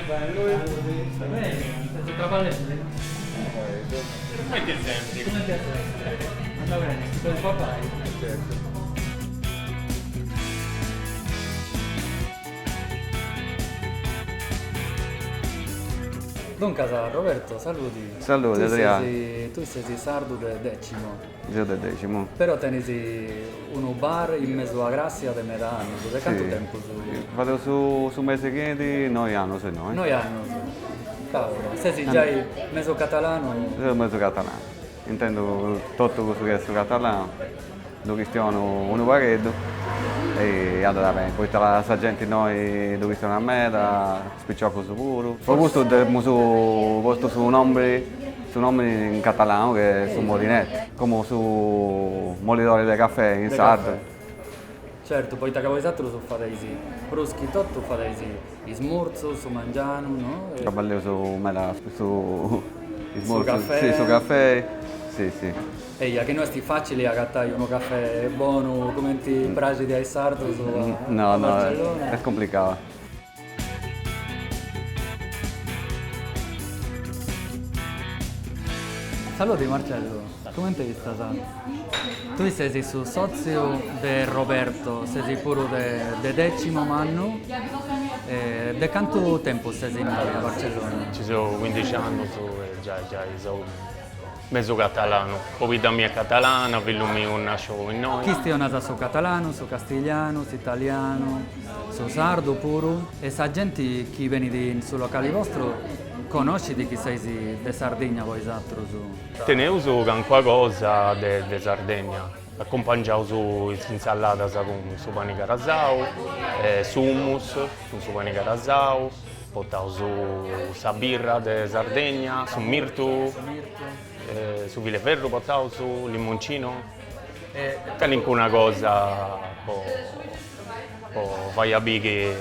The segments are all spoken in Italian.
Bello. Bene, stai trapallando? Come ti senti? Come ti senti? Anda bene, sto il papà. Certo. Don Casa, Roberto, saluti. Saluti, Adriano. Tu sei sardo del decimo, Io del decimo. però tenesi un bar in mezzo a Grazia da metà anni, da quanto Sì. tempo? Vado su mese chiedi, noi anno se no. Noi anni. Cavolo, sei già mezzo catalano? Io mezzo catalano. Intendo tutto questo che è su catalano. Dove stiamo un parecchio. E andava bene, poi tra la gente noi dove stiamo a meta, spicciocco su puro. Poi questo su nombre in catalano che sono molinette, come su molidori del caffè in sardo. Certo, poi da capo esatto lo so fare così. Bruschi tutto fare così. I smorzo, su mangiano, no? Trabalho su caffè. Sì, su caffè. Sì, sì. E che non è facile a cattare un caffè buono come ti piace di sardo su No, Barcellona. è complicato. Saluti Marcello, come ti stai? Tu sei su socio di Roberto, sei pure de decimo anno. Da quanto tempo sei in a Barcellona? Ci sono 15 anni, già sono mezzo catalano. Poi da mia catalana, figlio mio nasce in noi. Chi stia nata su catalano, su castigliano, su italiano, su sardo pure. E sa gente che viene sul locale vostro conosci di chi sei di Sardegna voi altro su? Tenevo su qualcosa di Sardegna. Accompagnavo su insalata su pane carasau, su hummus con su pane carasau, portavo su birra di Sardegna, su mirto, su Villeferro portavo su limoncino. Che una cosa fai a che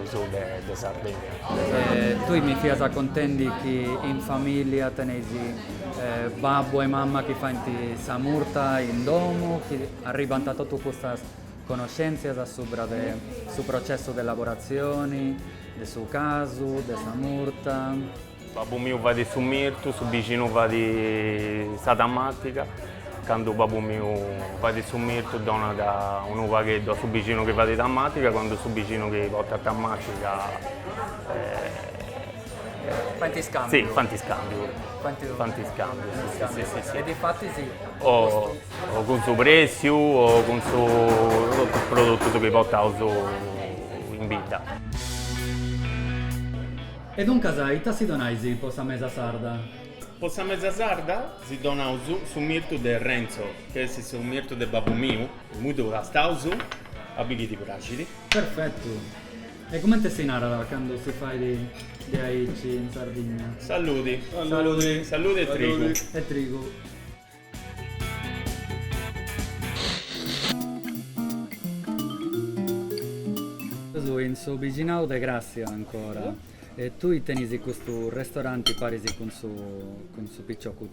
uso di Sardegna. Tu mi fai contenti che in famiglia tenesi babbo e mamma che fanno samurta in domo, che arrivano a tutte queste conoscenze sul processo di lavorazioni, del suo caso, del samurta. Babbo mio va di su mirto, su vicino va di satammatica. Quando babbo mio va di su mirto, dona da un vaghetto a su vicino che va di tammatica, quando su vicino che porta a tammatica. Quanti scambi? Sì, quanti scambi. Quanti scambi, sì. E di fatti sì. O con suo prezzo o con suo prodotto che porta in vita. E dunque, sai, si donaisi possa mesa sarda? Possa mezza sarda si dona su mirto del Renzo, che è su mirto del babbo mio, molto rastauso, abiti bracili. Perfetto. E come ti si narra quando si fa di aici in Sardegna? Saluti. Saluti. E trigo. E trigo. In suo vicinato de Grazia ancora. E tu tenisi questo ristorante parisi con su picciocco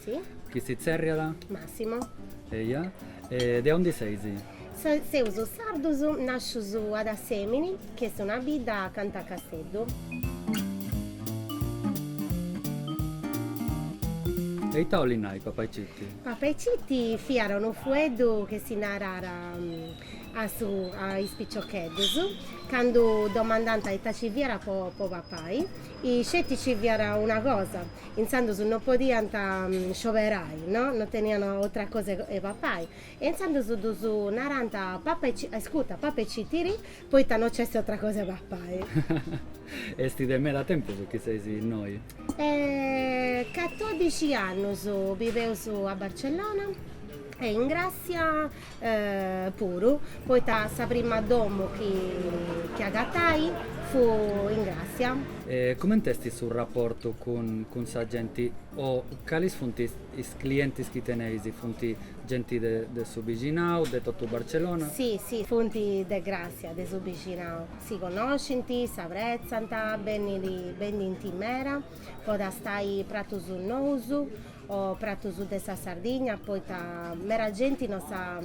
Sì, che si zerriala Massimo. e de onde sei? Se uso sardo, nasco ad Assemini, che sono una vita a Cantacasseddo. E i tavoli nai, papà citti? Papà e Citti fiarono fuedo che si narrara a ispiccioccheddos, quando domandante a ci viera po papai, i scetti ci viera una cosa, insando non potevano scioperai, no? Non tenevano altra cosa e papai, e insando su naranta papà e Citti, poi non c'è altra cosa e papai. E sti de me da tempo su chi sei noi? 14 anni vivevo a Barcellona e in Grazia pure, poi sa prima domo che agattai fu in Grazia. E come testi sul rapporto con sa gente o quali sono i clienti che teneisi? Funti gente de suo vicinato, de tutto Barcellona? Sì, fonti de Grazia, de suo vicinato. Si conoscono, si apprezzano, ben in timera, poi stai prato sul noso, o pratos dessa Sardegna, poi mera gente non sa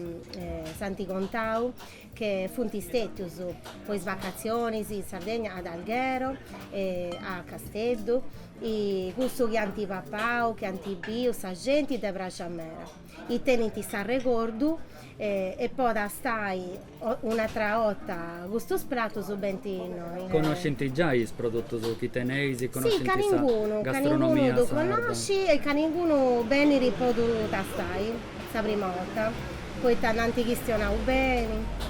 santi contau che funti stetius, poi vacazioni in Sardegna ad Alghero, a Castello, e questo che antipapau, che antibio, sa gente de Bracciamera. I tenenti sa ricordo e poi da stai un'altra volta questo prato su bentino. Conoscenti già i prodotti chitenesi, Sì, conoscenti sa caninguno gastronomia lo sarda. conosci e caninguno bene riprodotto da stai, la prima volta. Poi tanti che stiano bene.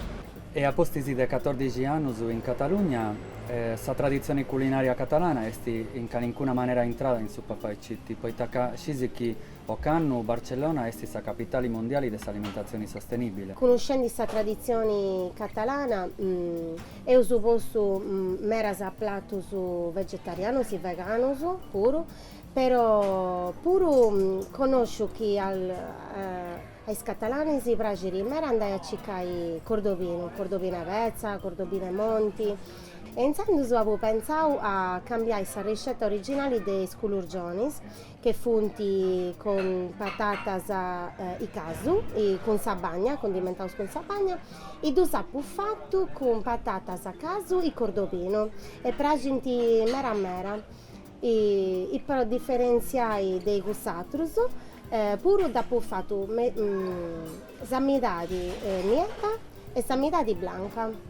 E a postisi de 14 anni in Catalogna, sa tradizione culinaria catalana è in ninguna maniera entrata in su papà e citti, poi scisi che Ocanno, Barcellona è sa capitale mondiale dell'alimentazione sostenibile. Conoscendo questa tradizione catalana, io supposto mera sa plato su vegetariano, si vegano puro, però pure conosco che ai catalani si piace mera andare a cercare Cordovina Vezza, Cordovina Monti. E intanto avevo pensato a cambiare questa ricetta originale dei sculurgionis, che funti con patatas i casu, con sabagna, condimentato con sabagna, e due sappu fatto con patatas a casu e cordovino, e pragenti mera. E per differenziare dei gustatrus, pure dopo fatto samidadi nieta e samidadi blanca.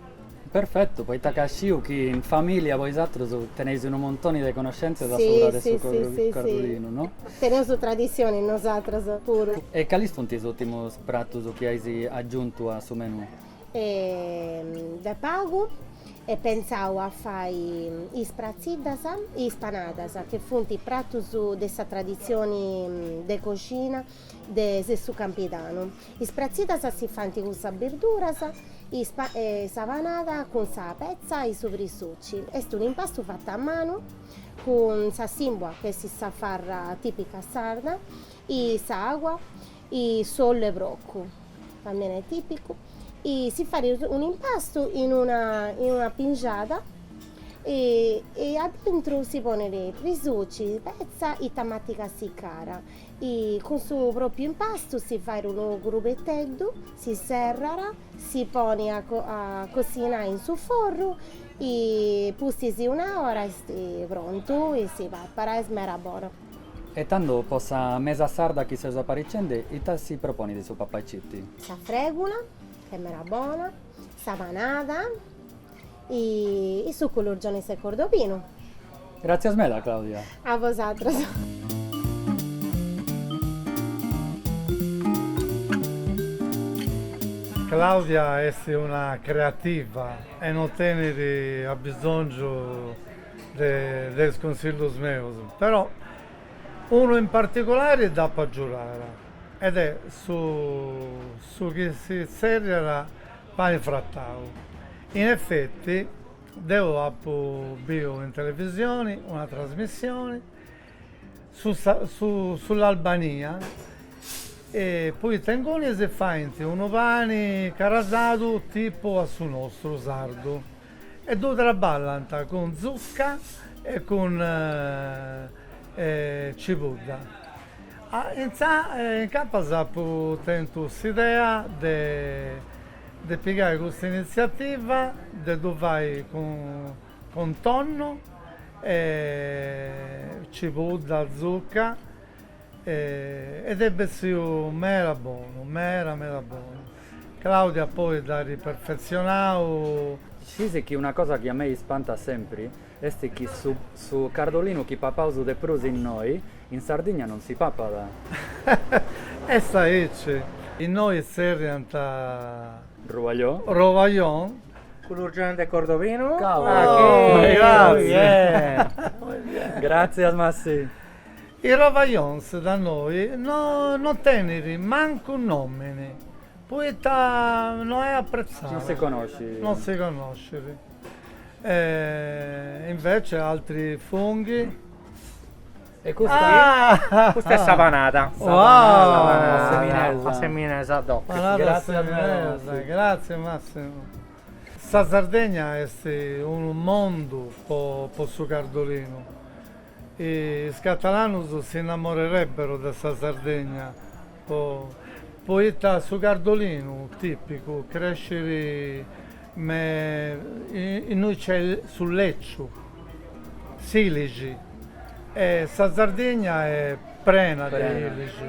Perfetto, poi Takashiu che in famiglia voi altri tenete un montone di conoscenze da sopra del suo cardolino, no? Teniamo su tradizione nosaltres pure. E quali sono gli ultimi prati che hai aggiunto a suo menù? Da pago e pensavo a fare i sprazzidas e i spanadas, che sono i prati della tradizione di cucina su Campidano. I sprazzidas si fanno con le verdure, e savanata con la pezza e i soprisucci. È un impasto fatto a mano con la simbua che si sa fare tipica sarda, e l'acqua, e sole e brocco, almeno è tipico. E si fa un impasto in una pingiata e dentro si pone le risucci, pezza e tamatica sicara. E con suo proprio impasto si fa un gruppetto, si serra, si pone a cucinare in su forno e pustisi una ora e è pronto e si prepara e smera buono. E tanto possa mesa sarda che si usa paricende, e te si propone di suo papà e citti? Sa fregula, che è mera buona, savanata e su colorgione e cordovino. Grazie a smela, Claudia. A vosotros. Claudia è una creativa e non tiene a bisogno del consiglio meu, però uno in particolare da giurare ed è su chi si serra pane frattao. In effetti devo bio in televisione una trasmissione sull'Albania e poi tengono si fanno un pane carasato tipo a su nostro sardo e due traballano con zucca e con cipolla. In campo ho tentato l'idea di piegare questa iniziativa di dove con tonno, cipolla, zucca ed è stato mera buono. Claudia poi da riperfezionato. Sì, che una cosa che a me spanta sempre è che su cardolino che papà usa de prus in noi, in Sardegna non si papada. E sai, in noi serrianta Rovagliò? Culurgione del Cordovino. Grazie. Grazie a Massi. I Rovaglions da noi non tenere manco un nome, poi non è apprezzato. Non si conosce. Non si conosce. Invece altri funghi. E questa Questa è savanata. Wow! A seminesa doc. Grazie a Grazie, grazie Massimo. Sta Sardegna è un mondo per su cardolino i catalani si innamorerebbero della Sardegna. Poi è su Cardolino, tipico, crescere in noi c'è sul Leccio, Siligi, e la Sardegna è piena di Piena. iligi.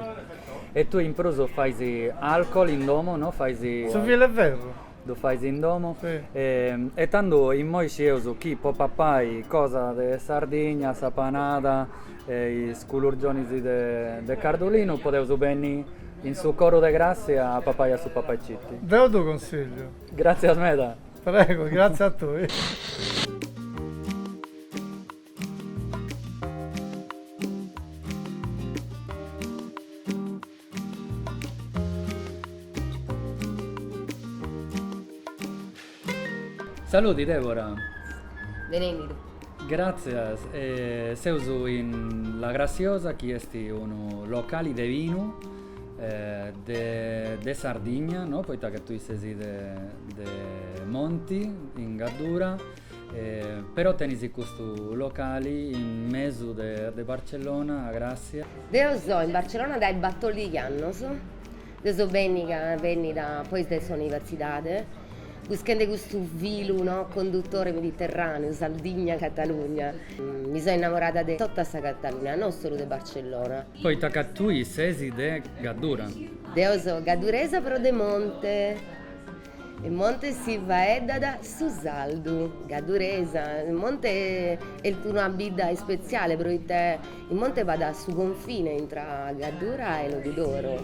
E tu in proso fai alcol in domo, no? Fai Su Villa è vero. lo fai in domo. Sì. E tanto in moi ci uso chi può papai cosa de Sardegna, sapanada, i sculurgioni de Cardolino, potevo bene in suo coro de grazia a papaya su papaicetti. Devo tu consiglio. Grazie a Smeda. Prego, grazie a te. Saluti Deborah. Benvenuto. Grazie. Seuso in La Graziosa, che è un locale di vino de Sardegna, no? Poi che tu sei de Monti, in Gaddura, però tenis questo locale in mezzo de Barcellona, a Grazia. Io sono in Barcellona dai battoli di annos. Io sono venni da poi della università. Buscando questo filo, no? Conduttore mediterraneo, Sardegna, Catalogna. Mi sono innamorata di tutta questa Catalogna, non solo di Barcellona. Poi che tu sei de Gaddura. Io sono gaduresa però de Monte. Il Monte si va da Susaldo, gaduresa. Il Monte è una vita speciale, perché il Monte va da su confine tra Gaddura e Lodidoro,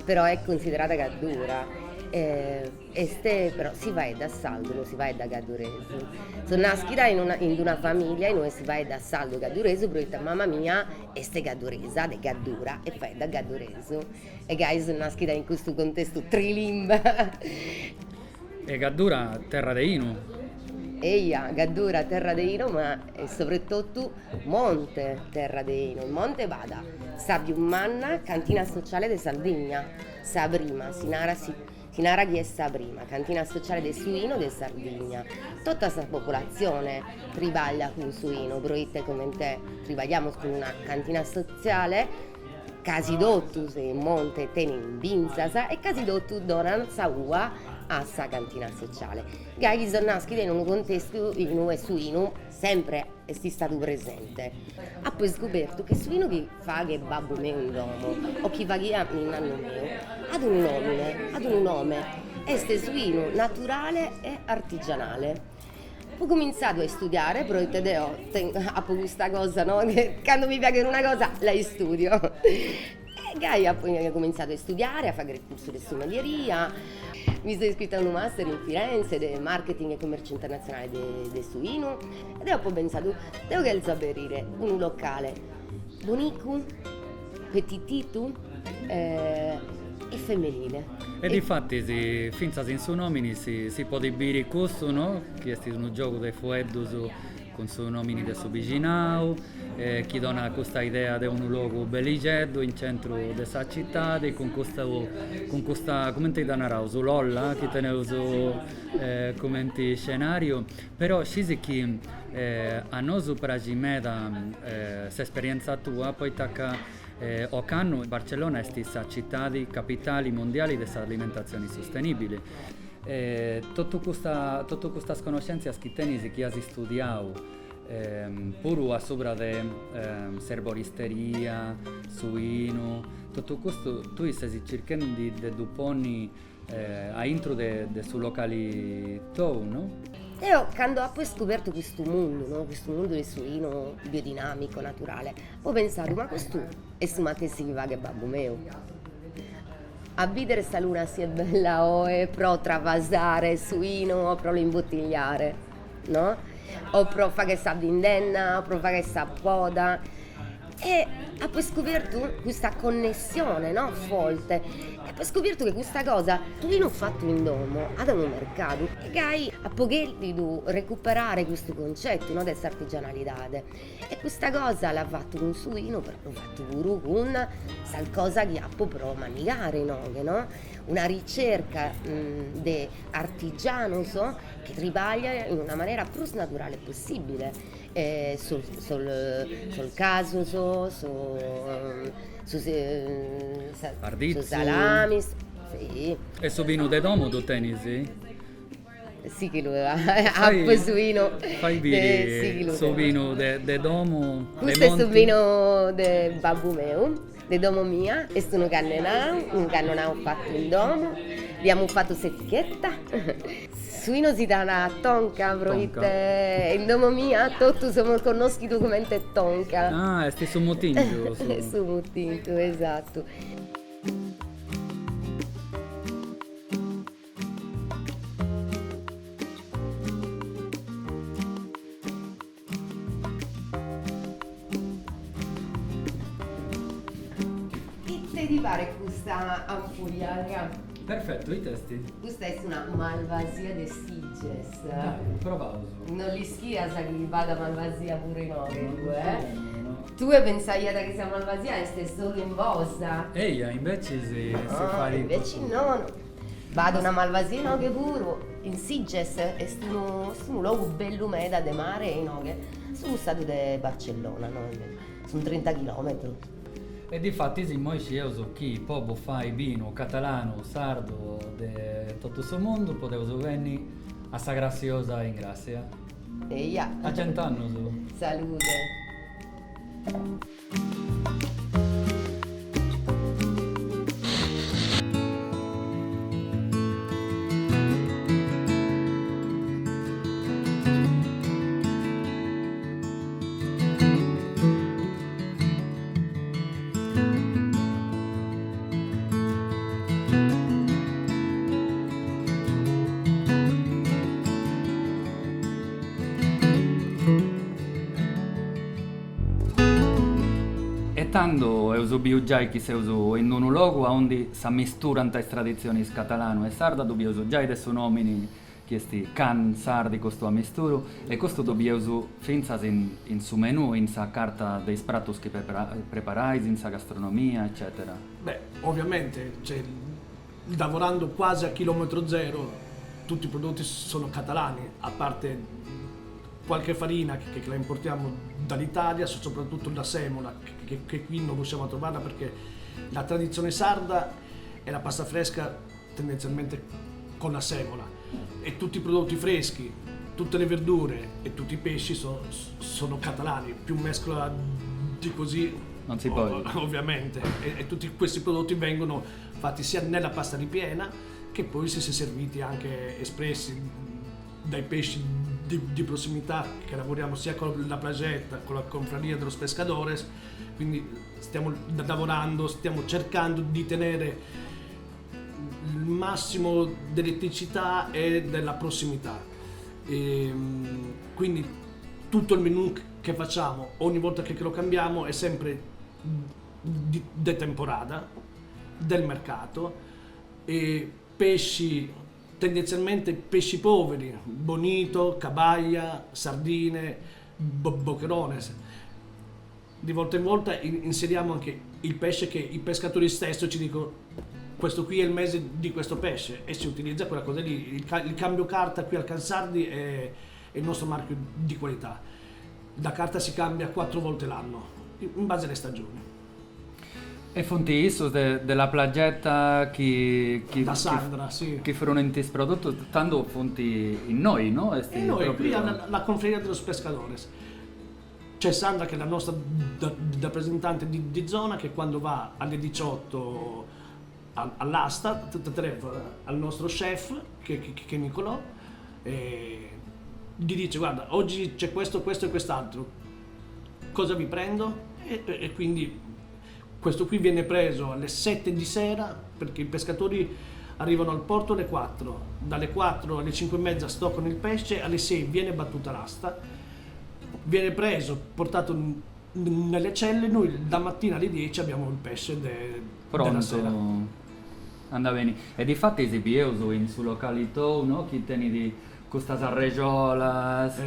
però è considerata Gaddura. Però si va da Saldo, si va da Gaddurese. Sono nascita in una famiglia in cui si va da Saldo Gaddurese, perché mamma mia è gadduresa, di Gaddura, e fa da Gaddurese. E guys, sono nascita in questo contesto trilimba. E Gaddura, terra de Inu. Eia, Gaddura, terra de Ino, ma soprattutto Monte, terra de Ino. Il Monte va da Sabiummanna, cantina sociale di Sardegna, sa prima, Sinara chi è sta prima, cantina sociale del suino di Sardegna. Tutta questa popolazione trivaglia con il suino, proiette come te, trivagliamo con una cantina sociale, casi dottu se in monte tenen binzasa e casi dottu donano saua a sta cantina sociale. Gaghi sono nasciti in un contesto in cui suino sempre è stato presente. Ha poi scoperto che suino chi fa che babbo mio in domo o chi va via in anno mio ad un nome, este suino naturale e artigianale. Ho cominciato a studiare, perché io ho questa cosa, no? Che quando mi piace una cosa la studio. E Gaia poi ho cominciato a studiare, a fare il corso di sommelieria. Mi sono iscritta a un master in Firenze di marketing e commercio internazionale di suino. E ho pensato, devo sapere un locale bonico, petitito e femminile. E difatti, finza in suo nome si può dire questo, no? Che è un gioco di fueddos con suoi nomi del suo vicino, che dona questa idea di un luogo belligetto in centro della città, con questa come ti danno su Lolla, che tenevo come scenario, però scesi che a noi pragimeda questa esperienza tua, poi tacca Ocanno, Barcellona è la città di capitali mondiali dell'alimentazione sostenibile. Tutta questa conoscenza che tenis che hai studiato, pure a sopra di serboristeria, suino, tutto questo tu stai cercando di duponi a intro del suo locale tuo, no? Io quando ho poi scoperto questo mondo, no? Questo mondo del suino biodinamico, naturale, ho pensato, ma questo è su matessiva che babbo mio. A vedere sta luna si è bella o pro travasare suino o pro lo imbottigliare, no? O pro fare che sa d'indenna, o pro fare che sa poda. E ha poi scoperto questa connessione, no? Forte. E poi scoperto che questa cosa tu non fatto in domo, ad un mercato. E che a pochi di recuperare questo concetto, no? Della artigianalità. E questa cosa l'ha fatto con suino, però l'ha fatto pure con qualcosa che ha proprio mangiare, no? Una ricerca di artigiano, so, che trivaglia in una maniera più naturale possibile. sul caso, su Pardizzo. salami, sì, E su vino de domo tu teni, sì? sì che lo appo su vino, Fai sì dire che lo su vino de domo, de questo è su monti. vino del babbo meu, de domo mia, e sono un cannonau fatto in domo, abbiamo fatto s'etichetta, su vino si dà una tonka, proite, in domo mia, tutti siamo conosciuti come tonka, Ah, sti su motingo. su mutinto, esatto. Che te ti pare questa ampuglia, raga? Perfetto, i testi. Questa è una malvasia de Siges. Dai, provavo su. Non li schia sa che gli vada malvasia pure in ore, No. Tu e pensai che sia malvasia e stai solo in bossa. Eia, invece si No, fa invece no. Vado una malvasia in oghe puro. In Siges è un luogo bello meda de mare in oghe. Sono stato di Barcellona, no? Sono 30 km. E difatti si moi ci uso chi poco fai vino catalano, sardo de tutto il mondo, potevo venire a sta graziosa in grazia. E ia. A 100 anni su. Salute. E tanto uso già che se uso in un luogo onde si misturano le tradizioni catalano e sarda, dobbiamo usare già adesso nomini questi can sardi questo a misturo e questo dobbiamo usare finza in su menù, in sa carta dei pratos che preparai, in sa gastronomia, eccetera. Beh, ovviamente, cioè, lavorando quasi a chilometro zero, tutti i prodotti sono catalani, a parte qualche farina che la importiamo dall'Italia, soprattutto la semola, che qui non riusciamo a trovarla perché la tradizione sarda è la pasta fresca tendenzialmente con la semola e tutti i prodotti freschi, tutte le verdure e tutti i pesci sono catalani, più mescola di così Non si può. ovviamente, e tutti questi prodotti vengono fatti sia nella pasta ripiena che poi si è serviti anche espressi dai pesci di prossimità che lavoriamo sia con la plagetta, con la confraria dello pescadores, quindi stiamo lavorando, stiamo cercando di tenere il massimo dell'eticità e della prossimità. Quindi tutto il menù che facciamo ogni volta che lo cambiamo è sempre di temporada, del mercato, e pesci tendenzialmente pesci poveri, bonito, cabaglia, sardine, boccherones. Di volta in volta inseriamo anche il pesce che i pescatori stessi ci dicono questo qui è il mese di questo pesce e si utilizza quella cosa lì. Il cambio carta qui al Cansardi è il nostro marchio di qualità. La carta si cambia 4 volte l'anno, in base alle stagioni. E fonti isso della plagetta Da Sandra, sì. che furono in questo prodotto, tanto fonti in noi, no? E noi qui alla Confreria dello Pescadores. C'è Sandra che è la nostra rappresentante di zona che quando va alle 18 all'asta telefona al nostro chef che è Nicolò e gli dice guarda oggi c'è questo e quest'altro, cosa vi prendo? E quindi questo qui viene preso alle 7 di sera perché i pescatori arrivano al porto alle 4, dalle 4 alle 5 e mezza stoccano il pesce, alle 6 viene battuta l'asta, viene preso, portato nelle celle, noi da mattina alle 10 abbiamo il pesce della sera. pronto. Andava bene. E di fatti si pieuso in su località, no? Chi tieni di questa sarregiolas,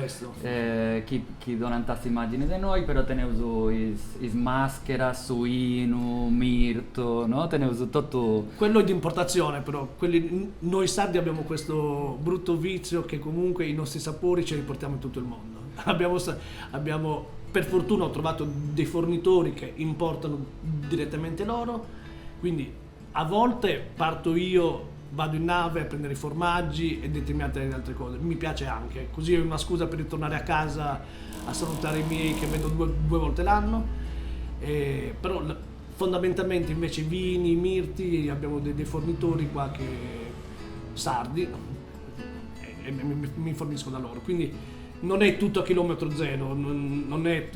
chi donano tante immagini di noi, però teneuso is maschera, suino, mirto, no? Teneuso tutto. Quello è di importazione però, noi sardi abbiamo questo brutto vizio che comunque i nostri sapori ce li portiamo in tutto il mondo. abbiamo per fortuna ho trovato dei fornitori che importano direttamente loro, quindi a volte parto io, vado in nave a prendere i formaggi e determinate altre cose, mi piace anche, così è una scusa per ritornare a casa a salutare i miei che vedo due volte l'anno, però fondamentalmente invece vini, mirti, abbiamo dei fornitori qua che sardi e mi fornisco da loro, quindi non è tutto a chilometro zero, non è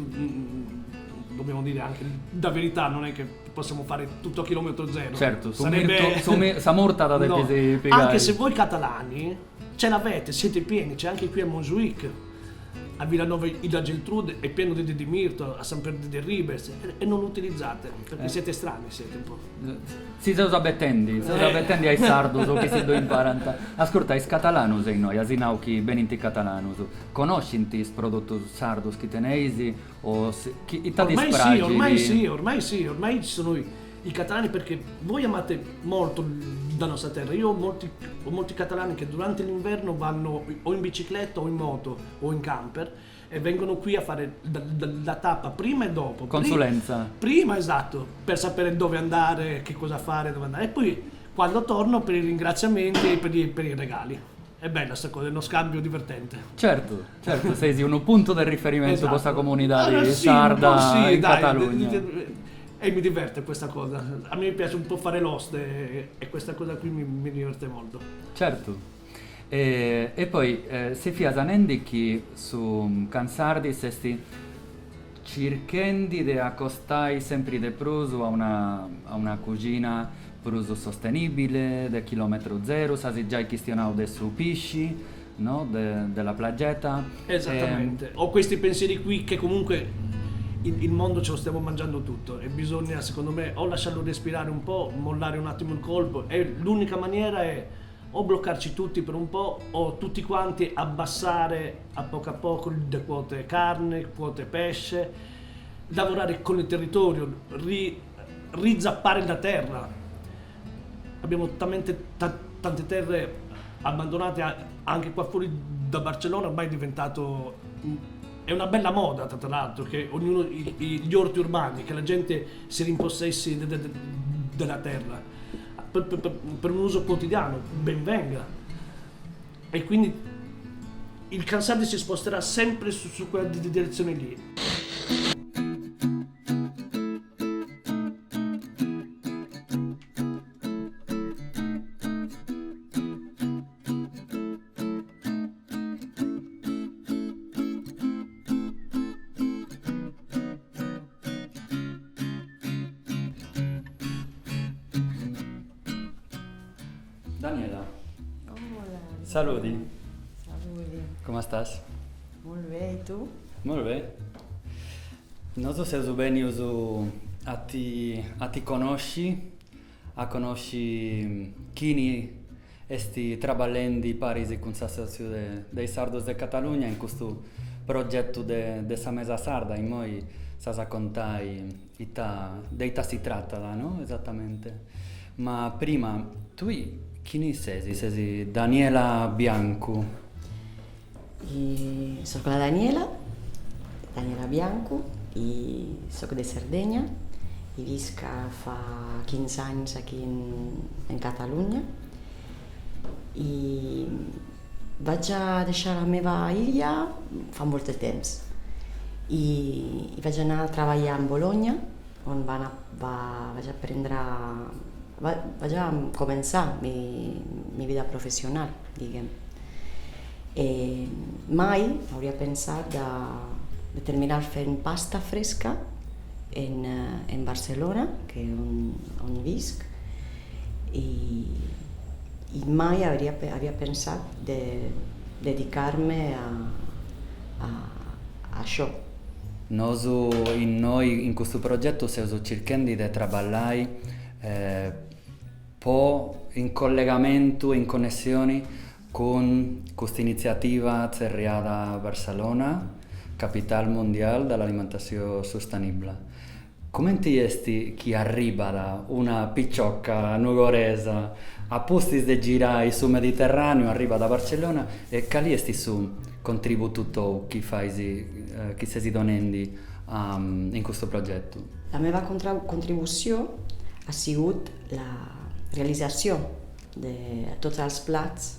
dobbiamo dire anche la verità, non è che possiamo fare tutto a chilometro zero. Certo, sarebbe Samurta da no. piegare. Anche se voi catalani ce l'avete, siete pieni, c'è anche qui a Montjuic, a Villanova Ila Geltrude è pieno di mirto, a San Pedro del Ribes e non lo utilizzate perché siete strani, siete un po'. Si se bettendi ai sardos o che si do imparanta. Ascolta, is catalanus e noi, asinau chi beninti catalanus. Conosci inti prodotti sardos che teneisi o chi ormai ci sono i catalani perché voi amate molto la nostra terra. Io ho molti catalani che durante l'inverno vanno o in bicicletta o in moto o in camper e vengono qui a fare la tappa prima e dopo. Consulenza. Prima esatto, per sapere dove andare, che cosa fare, dove andare. E poi quando torno per i ringraziamenti e per i regali. È bella sta cosa, è uno scambio divertente. Certo, sei un punto di riferimento Esatto. questa comunità di Sì, sarda in dai, Catalogna. E mi diverte questa cosa. A me piace un po' fare l'host e questa cosa qui mi diverte molto. Certo. E poi se fiasanendi che su Cansardi sesti cercando di accostare sempre di più a una cucina più sostenibile, del chilometro zero, sai già questionato del su pisci, no? Della plagetta. Esattamente. Ho questi pensieri qui che comunque il mondo ce lo stiamo mangiando tutto e bisogna, secondo me, o lasciarlo respirare un po', mollare un attimo il colpo e l'unica maniera è o bloccarci tutti per un po' o tutti quanti abbassare a poco le quote carne, quote pesce, lavorare con il territorio, rizappare la terra. Abbiamo talmente tante terre abbandonate anche qua fuori da Barcellona, ormai è diventato... È una bella moda, tra l'altro, che ognuno gli orti urbani, che la gente si rimpossessi della terra per un uso quotidiano, ben venga. E quindi il Cansardi si sposterà sempre su quella direzione lì. Daniela, saluti. Saluti. Come stai? Molto bene, tu? Molto bene. Non so se sei bene a ti conosci, chi sti traballando in Parisi con l'associazione dei Sardos di Catalogna in questo progetto della mesa sarda e noi sa raccontare di ta si tratta là, no? Esattamente. Ma prima, tu chi sei? Sei Daniela Bianco. Sono la Daniela Bianco, sono di Sardegna, visco fa 15 anni qui in Catalogna e vaig a deixar la meva illa fa molt de temps i vaig anar a treballar a Bologna on vaig a començar mi vida professional, diguem. E mai hauria pensat de terminar fent pasta fresca en Barcelona, que és on visc, i mai havia pensat de dedicar-me a això. Noi in questo progetto stiamo cercando di lavorare po' in collegamento, in connessione con questa iniziativa cerriata a Barcellona, capitale mondiale dell'alimentazione sostenibile. Come ti esti chi arriva da una picciocca nugoresa a posti di girare sul Mediterraneo, arriva da Barcellona e cali esti su contributo che stai donando in questo progetto? La meva contribució ha sigut la realització de tots els plats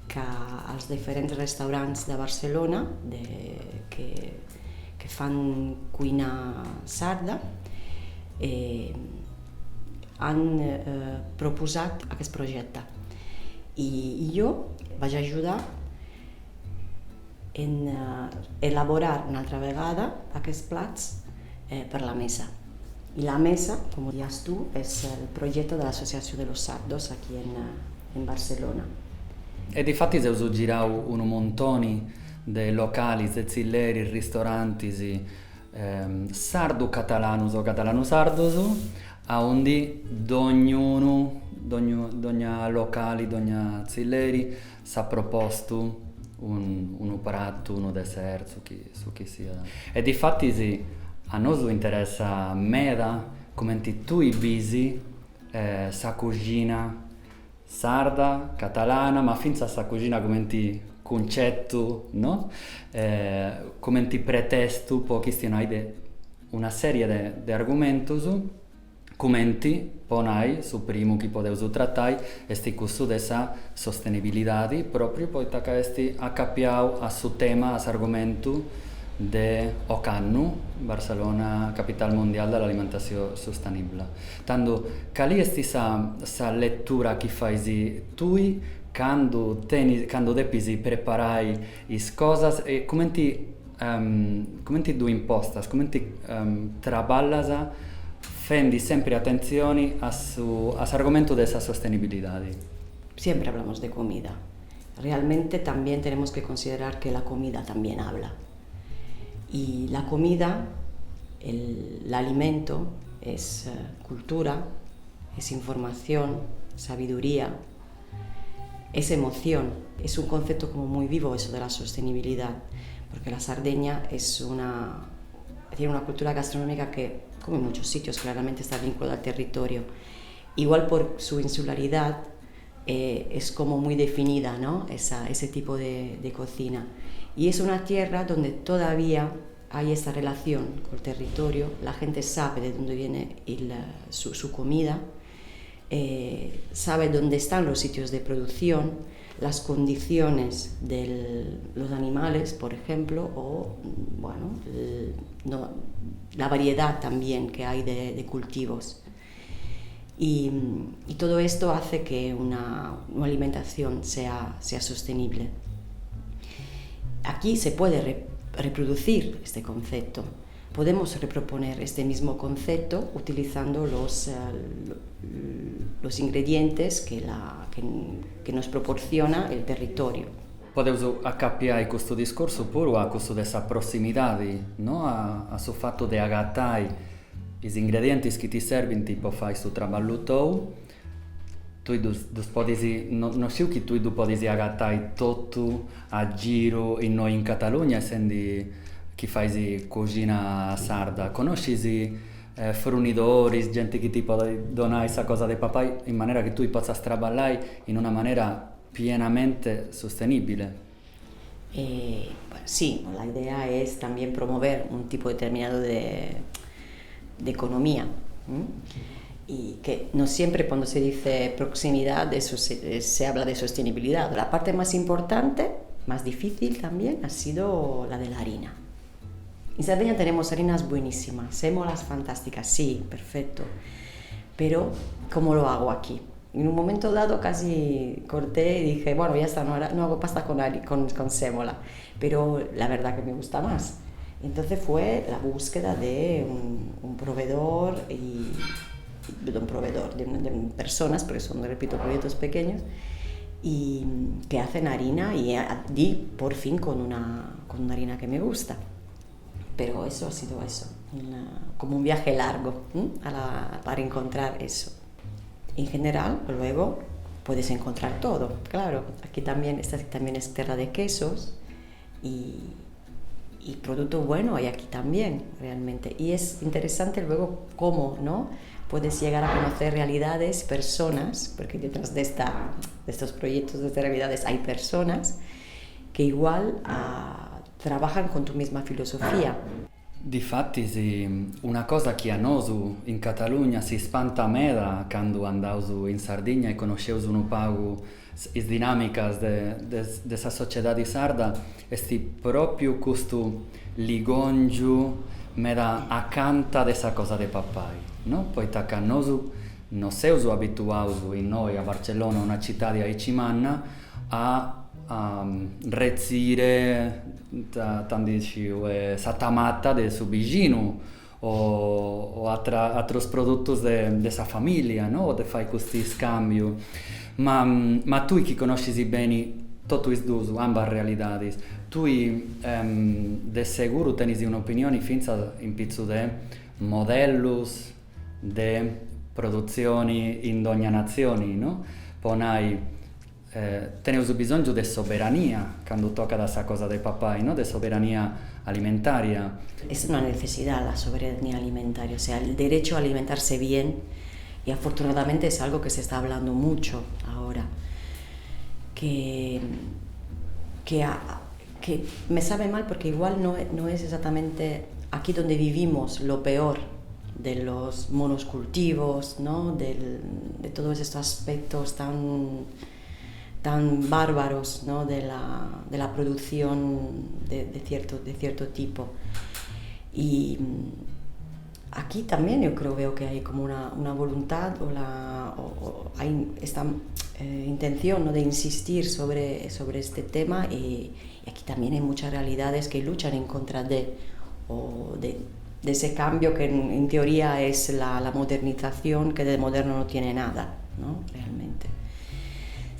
que els diferents restaurants de Barcelona que fan cuina sarda han proposat aquest projecte. I jo vaig ajudar en elaborar una altra vegada aquests plats per la mesa. I la mesa, com dius tu, és el projecte de l'Associació de los Sardos aquí en Barcelona. E difatti si ho girato un montone di locali, zilleri, ristoranti sardo catalanus o catalano sardos, a onde ognuno, ogni locali, ogni zilleri si ha proposto un prato, un dessert, su chi sia. E difatti a noi interessa meda come tu i bisi sa cucina sarda, catalana, ma finza sa cucina come ti concetto, no? Come ti pretesto, poi che una serie di argomenti come ti ponai su primo che potevo trattare e sti questo dessa sostenibilità proprio poi taccasti a capiau a su tema, a su argomento de Ocannu, Barcelona, capital mondiale dell'alimentazione sostenibile. Tanto, qual è questa lettura che fai tu quando devi preparare le cose e come ti do impostas, come ti traballas, fendi sempre attenzione a su argomento de esa sostenibilidad? Siempre hablamos de comida. Realmente también tenemos que considerar que la comida también habla. Y la comida, el alimento, es cultura, es información, sabiduría, es emoción. Es un concepto como muy vivo eso de la sostenibilidad, porque la Sardeña tiene una cultura gastronómica que, como en muchos sitios, claramente está vinculada al territorio. Igual por su insularidad, es como muy definida, ¿no? Ese tipo de cocina. Y es una tierra donde todavía hay esta relación con el territorio, la gente sabe de dónde viene su comida, sabe dónde están los sitios de producción, las condiciones de los animales, por ejemplo, o bueno, la variedad también que hay de cultivos. Y todo esto hace que una alimentación sea sostenible. Aquí se puede reproducir este concepto. Podemos reproponer este mismo concepto utilizando los ingredientes que nos proporciona el territorio. Potevo accappiare questo discorso pure a questo dessa prossimità, no? a sul fatto di agattare gli ingredienti che ti servono, tipo fai su traballo tuo, tu non so che tu puoi agattare tutto a giro in Catalogna, essendo che fai cucina sarda. Conosci fornitori, gente che ti può donare questa cosa del papà in maniera che tu possa traballare in una maniera pienamente sostenibile? Sí, la idea es también promover un tipo determinado de economía. Y que no siempre cuando se dice proximidad eso se habla de sostenibilidad. La parte más importante, más difícil también, ha sido la de la harina. En Sardeña tenemos harinas buenísimas, sémolas fantásticas, sí, perfecto. Pero, ¿cómo lo hago aquí? En un momento dado casi corté y dije, bueno, ya está, no hago pasta con sémola, pero la verdad que me gusta más. Entonces fue la búsqueda de un proveedor de personas, porque son, repito, proyectos pequeños, y que hacen harina y di por fin con una harina que me gusta. Pero eso ha sido eso, como un viaje largo para encontrar eso. En general, luego puedes encontrar todo, claro. Aquí también, esta también es tierra de quesos y producto bueno hay aquí también, realmente. Y es interesante luego cómo, ¿no? Puedes llegar a conocer realidades, personas, porque detrás de estos proyectos de realidades hay personas que igual trabajan con tu misma filosofia. Difatti sì, una cosa che a noi in Catalogna si spanta meda quando andavo in Sardegna e conoscevo un po' le dinamiche della società di Sarda è proprio questo ligongio meda accanto a questa cosa dei papai, no? Poi che noi non siamo abituati in noi a Barcellona, una città di Aicimanna, a rezzire satamata del suo vicino o altri prodotti della famiglia, no? O fai questi scambi. Ma tu che conosci bene tutti questi due, ambas realtà, tu de sicuro teni un'opinione finza in pizzo de modellos de produzioni in ogni nazione, no? Poi tenemos bisogno di soberanía quando tocca da esa cosa de papá, ¿no? De soberanía alimentaria. Es una necesidad la soberanía alimentaria, o sea, el derecho a alimentarse bien, y afortunadamente es algo que se está hablando mucho ahora, que me sabe mal porque igual no es exactamente aquí donde vivimos lo peor de los monocultivos, ¿no? De todos estos aspectos tan bárbaros, ¿no? de la producción de cierto tipo. Y aquí también yo veo que hay como una voluntad o hay esta intención, ¿no? de insistir sobre este tema, y aquí también hay muchas realidades que luchan en contra de ese cambio que en teoría es la modernización, que de moderno no tiene nada, ¿no? Realmente.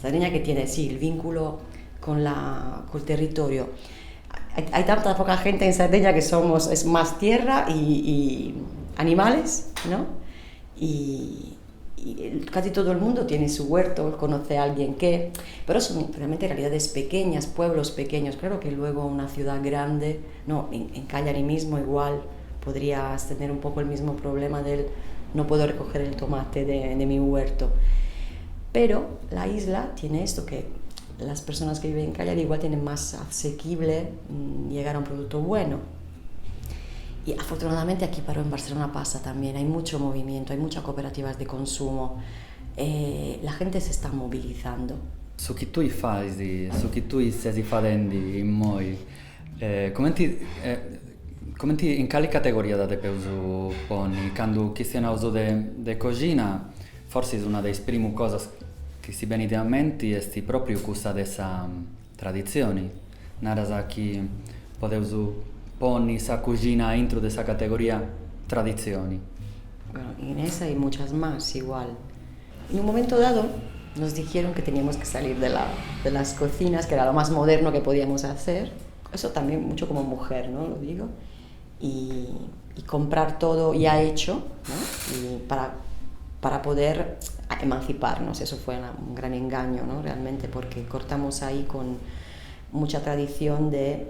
Sardegna que tiene, sí, el vínculo con el territorio. Hay tanta poca gente en Sardegna que es más tierra y animales, ¿no? Y casi todo el mundo tiene su huerto, conoce a alguien pero son realmente realidades pequeñas, pueblos pequeños. Claro que luego una ciudad grande, no, en Cagliari mismo igual podrías tener un poco el mismo problema del no puedo recoger el tomate de mi huerto. Pero la isla tiene esto, que las personas que viven en Cagliari igual tienen más asequible llegar a un producto bueno. Y afortunadamente aquí en Barcelona pasa también, hay mucho movimiento, hay muchas cooperativas de consumo, la gente se está movilizando. Su che tu fai, su che tu stai facendo in moi, in quale categoria da te peuso poni? Quando stiamo de cucina, forse una delle prime cose che si viene in mente è proprio questa dessa tradizione. Nara che potevo poni esa cucina dentro de esa categoría tradizioni. Bueno, en esa hay muchas más igual. En un momento dado nos dijeron que teníamos que salir de las cocinas, que era lo más moderno que podíamos hacer. Eso también mucho como mujer, ¿no? Lo digo. Y comprar todo ya hecho, ¿no? Y para poder emanciparnos. Eso fue un gran engaño, ¿no? Realmente, porque cortamos ahí con mucha tradición de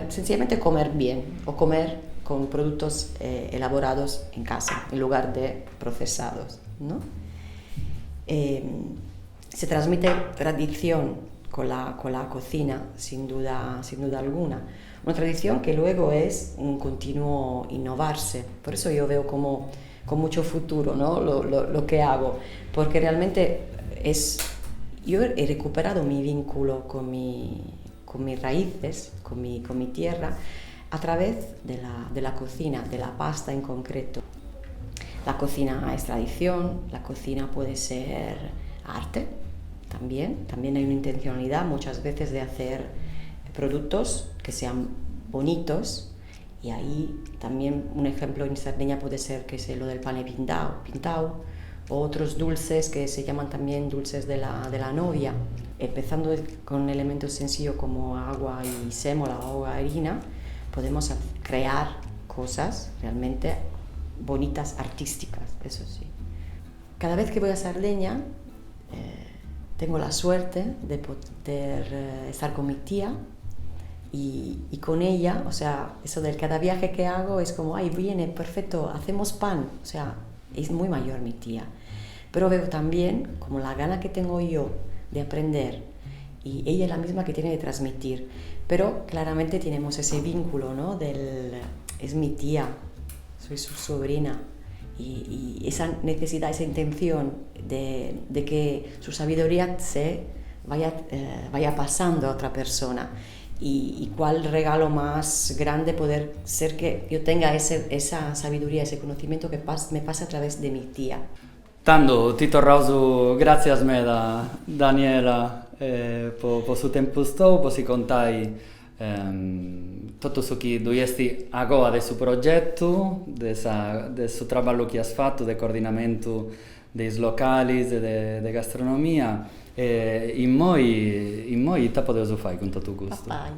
sencillamente comer bien o comer con productos elaborados en casa en lugar de procesados, ¿no? Se transmite tradición con la cocina, sin duda alguna. Una tradición que luego es un continuo innovarse. Por eso yo veo como con mucho futuro, ¿no? lo que hago, porque realmente yo he recuperado mi vínculo con mis raíces, con mi tierra, a través de la cocina, de la pasta en concreto. La cocina es tradición, la cocina puede ser arte también hay una intencionalidad muchas veces de hacer productos que sean bonitos, y ahí también un ejemplo en Sardegna puede ser que es lo del pane pintao, o otros dulces que se llaman también dulces de la novia, empezando con elementos sencillos como agua y sémola o harina. Podemos crear cosas realmente bonitas, artísticas, eso sí. Cada vez que voy a Sardegna tengo la suerte de poder estar con mi tía y con ella, o sea, eso del cada viaje que hago es como, ay, viene, perfecto, hacemos pan, o sea, es muy mayor mi tía. Pero veo también como la gana que tengo yo de aprender y ella es la misma que tiene que transmitir, pero claramente tenemos ese vínculo, ¿no? Es mi tía, soy su sobrina, y esa necesidad, esa intención de que su sabiduría se vaya pasando a otra persona. Y cuál regalo más grande poder ser que yo tenga esa sabiduría, ese conocimiento que me pasa a través de mi tía. Tanto ti torrausu gracias meda Daniela po su tempo sto po si contai tutto su chi doiesti agora de su progetto de su trabalho che has fatto de coordinamento dei locali de gastronomia in moi ta podevo fai con tutto gusto. Papà.